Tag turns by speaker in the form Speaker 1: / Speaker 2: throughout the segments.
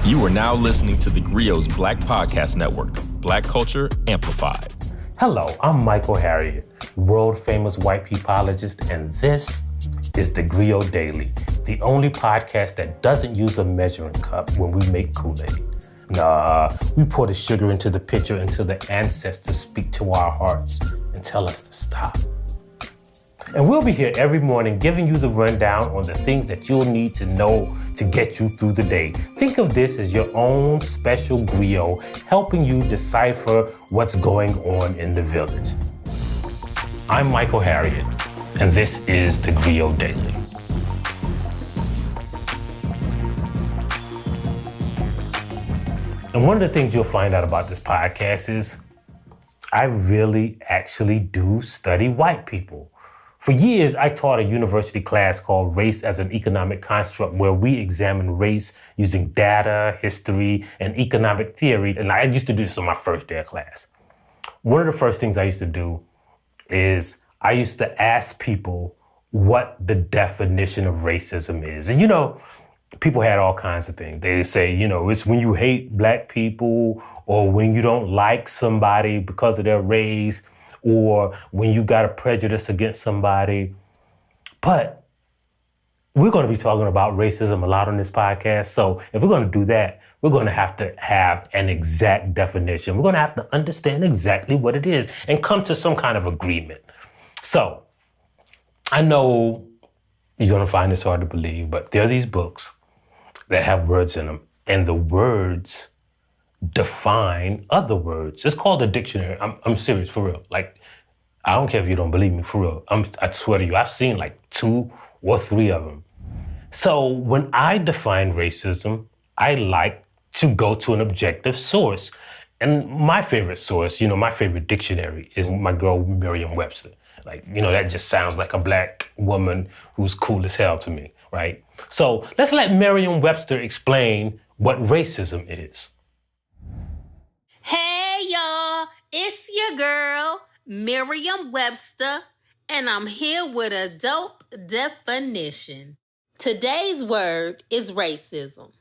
Speaker 1: You are now listening to theGrio's Black Podcast Network, Black Culture Amplified.
Speaker 2: Hello, I'm Michael Harriot, world-famous white peopleologist, and this is theGrio Daily, the only podcast that doesn't use a measuring cup when we make Kool-Aid. Nah, we pour the sugar into the pitcher until the ancestors speak to our hearts and tell us to stop. And we'll be here every morning giving you the rundown on the things that you'll need to know to get you through the day. Think of this as your own special griot helping you decipher what's going on in the village. I'm Michael Harriot, and this is theGrio Daily. And one of the things you'll find out about this podcast is I really actually do study white people. For years, I taught a university class called Race as an Economic Construct, where we examine race using data, history, and economic theory. And I used to do this on my first day of class. One of the first things I used to do is I used to ask people what the definition of racism is. And, people had all kinds of things. They say, it's when you hate black people, or when you don't like somebody because of their race, or when you got a prejudice against somebody. But we're going to be talking about racism a lot on this podcast. So if we're going to do that, we're going to have an exact definition. We're going to have to understand exactly what it is and come to some kind of agreement. So I know you're going to find this hard to believe, but there are these books that have words in them, and the words define other words. It's called a dictionary. I'm serious, for real. Like, I don't care if you don't believe me, for real. I swear to you, I've seen like 2 or 3 of them. So when I define racism, I like to go to an objective source. And my favorite source, my favorite dictionary is my girl, Miriam Webster. Like, that just sounds like a black woman who's cool as hell to me, right? So let's let Merriam Webster explain what racism is.
Speaker 3: Hey y'all, it's your girl, Miriam Webster, and I'm here with a dope definition. Today's word is racism.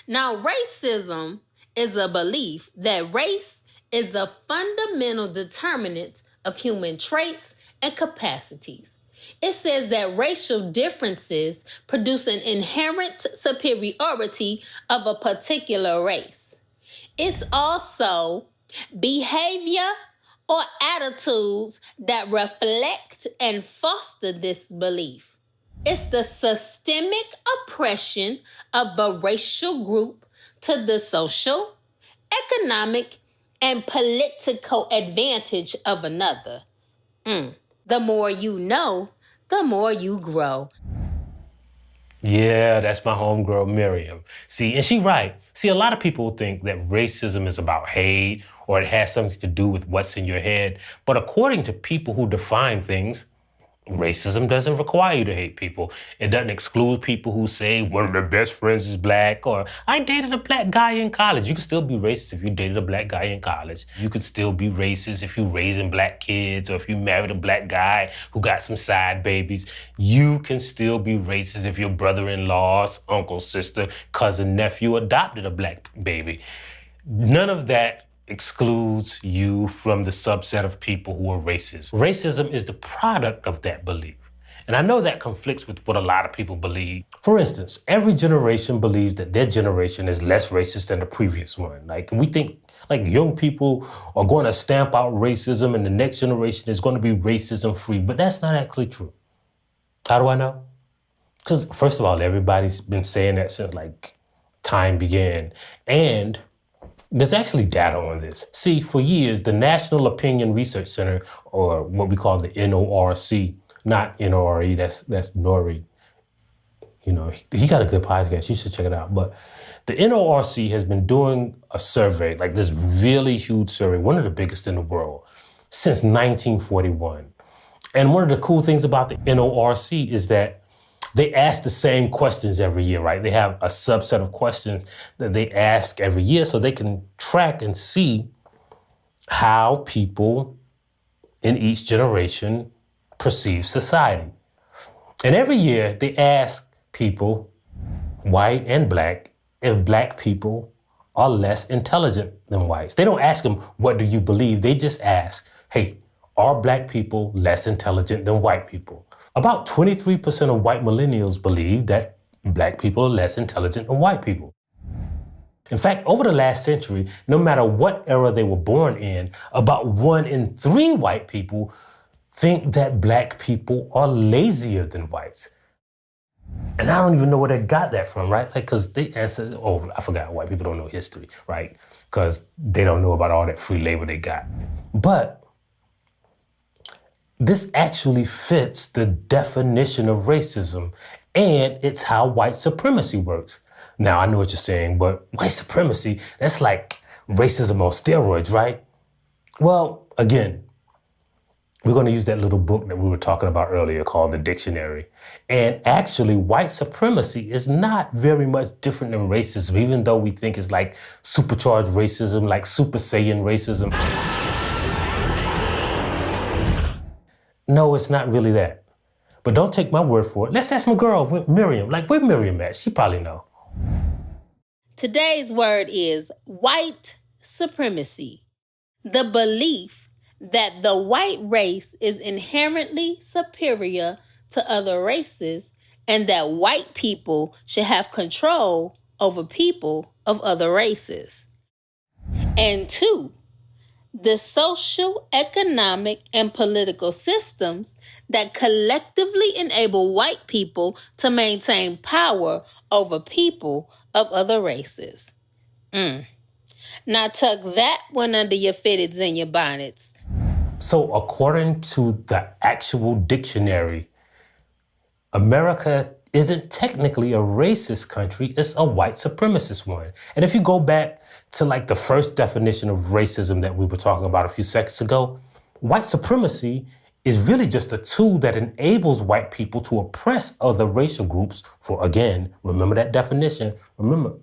Speaker 3: Now, racism is a belief that race is a fundamental determinant of human traits and capacities. It says that racial differences produce an inherent superiority of a particular race. It's also behavior or attitudes that reflect and foster this belief. It's the systemic oppression of a racial group to the social, economic, and political advantage of another. The more you know, the more you grow.
Speaker 2: Yeah, that's my homegirl, Miriam. See, and she's right. See, a lot of people think that racism is about hate or it has something to do with what's in your head. But according to people who define things, racism doesn't require you to hate people. It doesn't exclude people who say one of their best friends is black, or I dated a black guy in college. You can still be racist if you dated a black guy in college. You could still be racist if you're raising black kids, or if you married a black guy who got some side babies. You can still be racist if your brother-in-law's uncle, sister, cousin, nephew adopted a black baby. None of that excludes you from the subset of people who are racist. Racism is the product of that belief. And I know that conflicts with what a lot of people believe. For instance, every generation believes that their generation is less racist than the previous one. Like, we think like young people are going to stamp out racism and the next generation is going to be racism free, but that's not actually true. How do I know? Because first of all, everybody's been saying that since like time began. And there's actually data on this. See, for years, the National Opinion Research Center, or what we call the NORC, not NORE, that's Nori. He got a good podcast. You should check it out. But the NORC has been doing a survey, like this really huge survey, one of the biggest in the world, since 1941. And one of the cool things about the NORC is that they ask the same questions every year, right? They have a subset of questions that they ask every year so they can track and see how people in each generation perceive society. And every year they ask people, white and black, if black people are less intelligent than whites. They don't ask them, what do you believe? They just ask, hey, are black people less intelligent than white people? About 23% of white millennials believe that black people are less intelligent than white people. In fact, over the last century, no matter what era they were born in, about 1 in 3 white people think that black people are lazier than whites. And I don't even know where they got that from, right? Like, because they answer, oh, I forgot, white people don't know history, right? Because they don't know about all that free labor they got. But this actually fits the definition of racism, and it's how white supremacy works. Now, I know what you're saying, but white supremacy, that's like racism on steroids, right? Well, again, we're going to use that little book that we were talking about earlier called The Dictionary. And actually, white supremacy is not very much different than racism, even though we think it's like supercharged racism, like Super Saiyan racism. No, it's not really that. But don't take my word for it. Let's ask my girl, Miriam. Like, where Miriam at? She probably know.
Speaker 3: Today's word is white supremacy. The belief that the white race is inherently superior to other races and that white people should have control over people of other races. And 2, the social, economic, and political systems that collectively enable white people to maintain power over people of other races. Now tuck that one under your fitteds and your bonnets.
Speaker 2: So according to the actual dictionary, America isn't technically a racist country, it's a white supremacist one. And if you go back to like the first definition of racism that we were talking about a few seconds ago, white supremacy is really just a tool that enables white people to oppress other racial groups for, again, remember that definition. Remember,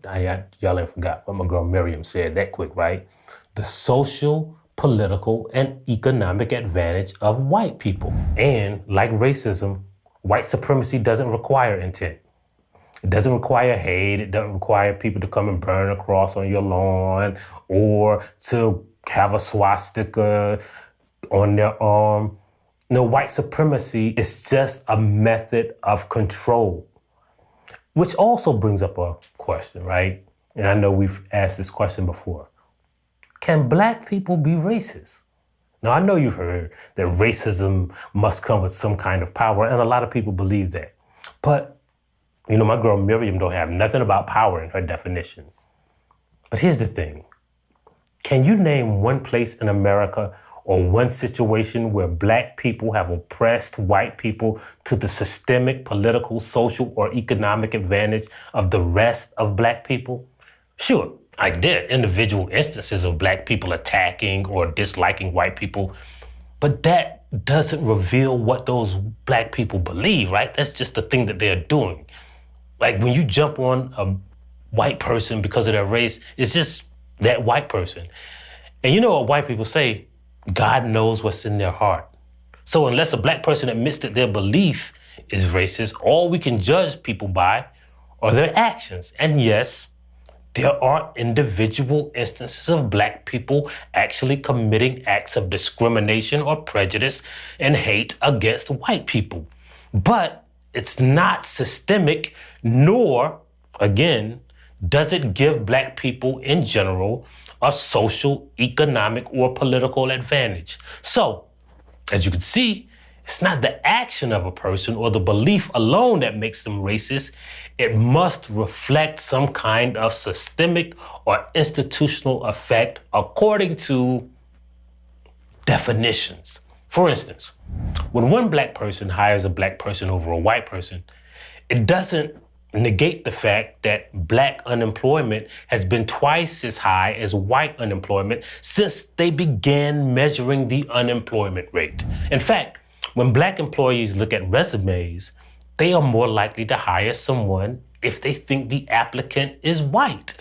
Speaker 2: y'all ain't forgot what my girl Miriam said that quick, right? The social, political, and economic advantage of white people. And like racism, white supremacy doesn't require intent. It doesn't require hate. It doesn't require people to come and burn a cross on your lawn or to have a swastika on their arm. No, white supremacy is just a method of control, which also brings up a question, right? And I know we've asked this question before. Can black people be racist? Now, I know you've heard that racism must come with some kind of power, and a lot of people believe that. But, you know, my girl Miriam don't have nothing about power in her definition. But here's the thing. Can you name one place in America or one situation where black people have oppressed white people to the systemic, political, social, or economic advantage of the rest of black people? Sure, I did individual instances of black people attacking or disliking white people, but that doesn't reveal what those black people believe, right? That's just the thing that they're doing. Like when you jump on a white person because of their race, it's just that white person. And you know what white people say? God knows what's in their heart. So unless a black person admits that their belief is racist, all we can judge people by are their actions. And yes, there are individual instances of black people actually committing acts of discrimination or prejudice and hate against white people. But it's not systemic, nor, again, does it give black people in general a social, economic, or political advantage. So, as you can see, it's not the action of a person or the belief alone that makes them racist. It must reflect some kind of systemic or institutional effect according to definitions. For instance, when one black person hires a black person over a white person, it doesn't negate the fact that black unemployment has been twice as high as white unemployment since they began measuring the unemployment rate. In fact, when black employees look at resumes, they are more likely to hire someone if they think the applicant is white.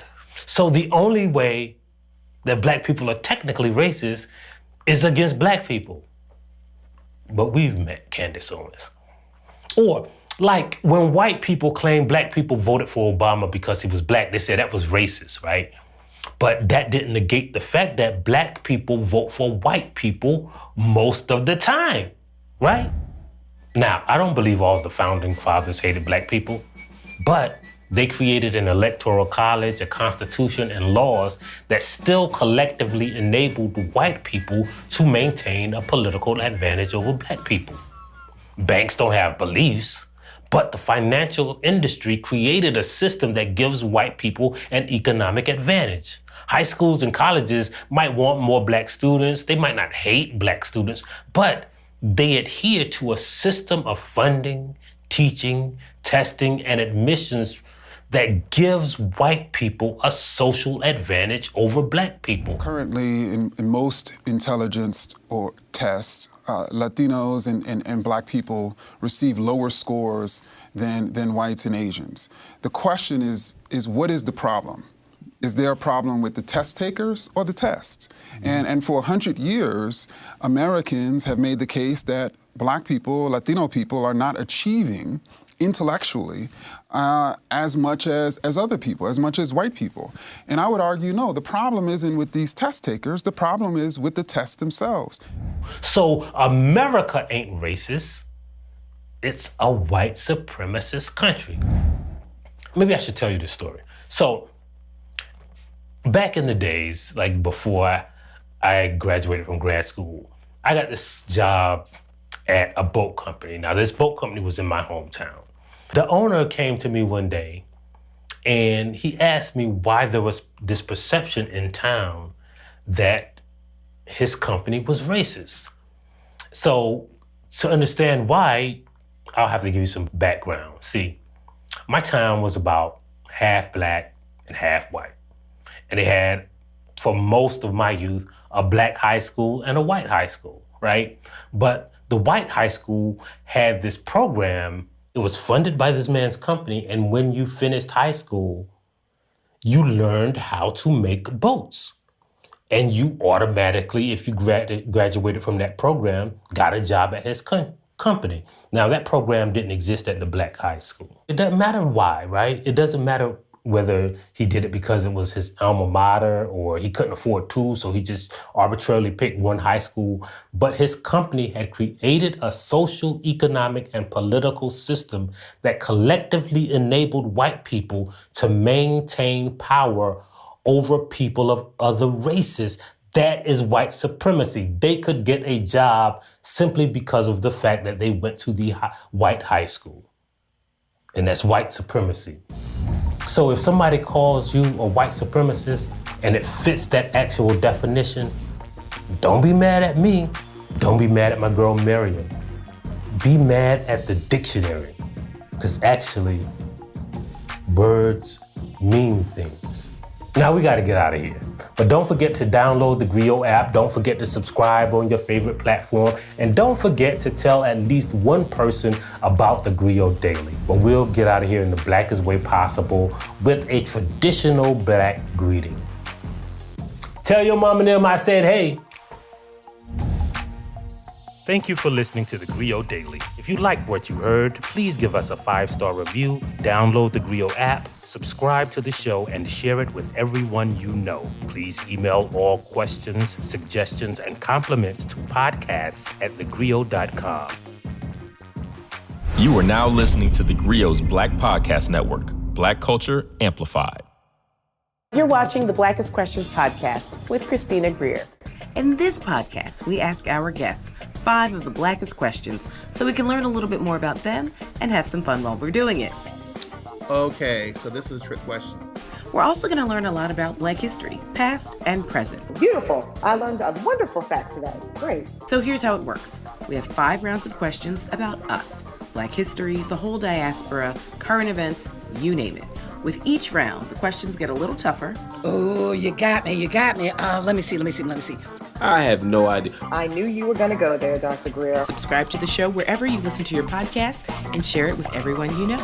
Speaker 2: So the only way that black people are technically racist is against black people. But we've met Candace Owens. Or Like when white people claim black people voted for Obama because he was black, they said that was racist, right? But that didn't negate the fact that black people vote for white people most of the time, right? Now, I don't believe all the founding fathers hated black people, but they created an electoral college, a constitution, and laws that still collectively enabled white people to maintain a political advantage over black people. Banks don't have beliefs, but the financial industry created a system that gives white people an economic advantage. High schools and colleges might want more black students. They might not hate black students, but they adhere to a system of funding, teaching, testing, and admissions that gives white people a social advantage over black people.
Speaker 4: Currently, in most intelligence or tests, Latinos and black people receive lower scores than whites and Asians. The question is what is the problem? Is there a problem with the test takers or the test? And for 100 years, Americans have made the case that black people, Latino people are not achieving intellectually as much as other people, as much as white people. And I would argue, no, the problem isn't with these test takers, the problem is with the tests themselves.
Speaker 2: So America ain't racist, it's a white supremacist country. Maybe I should tell you this story. So back in the days, like before I graduated from grad school, I got this job at a boat company. Now this boat company was in my hometown. The owner came to me one day and he asked me why there was this perception in town that his company was racist. So to understand why, I'll have to give you some background. See, my town was about half black and half white. And they had, for most of my youth, a black high school and a white high school, right? But the white high school had this program. It was funded by this man's company, and when you finished high school, you learned how to make boats. And you automatically, if you graduated from that program, got a job at his company. Now, that program didn't exist at the black high school. It doesn't matter why, right? It doesn't matter whether he did it because it was his alma mater or he couldn't afford two, so he just arbitrarily picked one high school. But his company had created a social, economic, and political system that collectively enabled white people to maintain power over people of other races. That is white supremacy. They could get a job simply because of the fact that they went to the white high school. And that's white supremacy. So if somebody calls you a white supremacist and it fits that actual definition, don't be mad at me. Don't be mad at my girl Miriam. Be mad at the dictionary, because actually words mean things. Now we gotta get out of here. But don't forget to download the theGrio app. Don't forget to subscribe on your favorite platform. And don't forget to tell at least one person about the theGrio Daily. But we'll get out of here in the blackest way possible with a traditional black greeting. Tell your mom and them I said, hey. Thank you for listening to the theGrio Daily. If you liked what you heard, please give us a 5-star review, download the theGrio app, subscribe to the show, and share it with everyone you know. Please email all questions, suggestions, and compliments to podcasts@thegrio.com.
Speaker 1: You are now listening to theGrio's Black Podcast Network, Black Culture Amplified.
Speaker 5: You're watching the Blackest Questions podcast with Christina Greer.
Speaker 6: In this podcast, we ask our guests 5 of the blackest questions so we can learn a little bit more about them and have some fun while we're doing it.
Speaker 7: Okay, so this is a trick question.
Speaker 6: We're also going to learn a lot about Black history, past and present.
Speaker 5: Beautiful. I learned a wonderful fact today. Great.
Speaker 6: So here's how it works. We have 5 rounds of questions about us, Black history, the whole diaspora, current events, you name it. With each round, the questions get a little tougher.
Speaker 8: Oh, you got me. Let me see.
Speaker 9: I have no idea.
Speaker 5: I knew you were going to go there, Dr. Greer.
Speaker 6: Subscribe to the show wherever you listen to your podcast and share it with everyone you know.